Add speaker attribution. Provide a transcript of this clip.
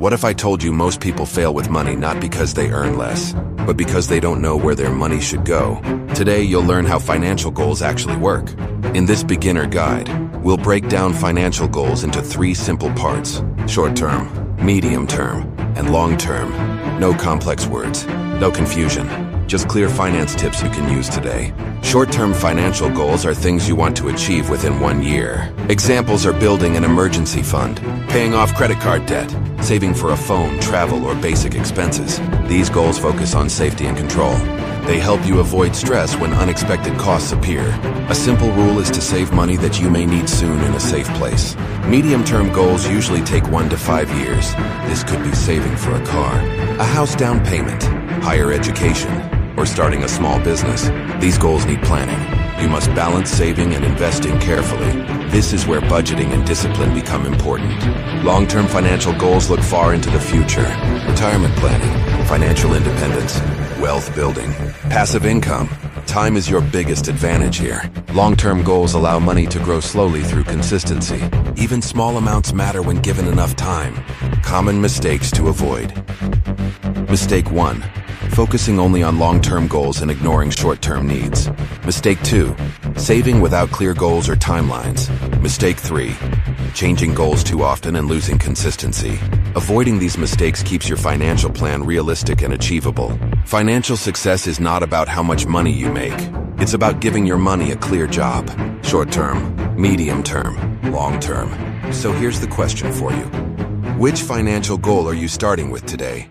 Speaker 1: What if I told you most people fail with money not because they earn less, but because they don't know where their money should go? Today, you'll learn how financial goals actually work. In this beginner guide, we'll break down financial goals into 3 simple parts: short-term, medium-term, and long-term. No complex words, no confusion, just clear finance tips you can use today. Short-term financial goals are things you want to achieve within 1 year. Examples are building an emergency fund, paying off credit card debt, saving for a phone, travel, or basic expenses. These goals focus on safety and control. They help you avoid stress when unexpected costs appear. A simple rule is to save money that you may need soon in a safe place. Medium-term goals usually take 1 to 5 years. This could be saving for a car, a house down payment, higher education, or starting a small business. These goals need planning. You must balance saving and investing carefully. This is where budgeting and discipline become important. Long-term financial goals look far into the future. Retirement planning, financial independence, wealth building, passive income. Time is your biggest advantage here. Long-term goals allow money to grow slowly through consistency. Even small amounts matter when given enough time. Common mistakes to avoid. Mistake 1. Focusing only on long-term goals and ignoring short-term needs. Mistake 2. Saving without clear goals or timelines. Mistake 3. Changing goals too often and losing consistency. Avoiding these mistakes keeps your financial plan realistic and achievable. Financial success is not about how much money you make. It's about giving your money a clear job. Short-term, medium-term, long-term. So here's the question for you. Which financial goal are you starting with today?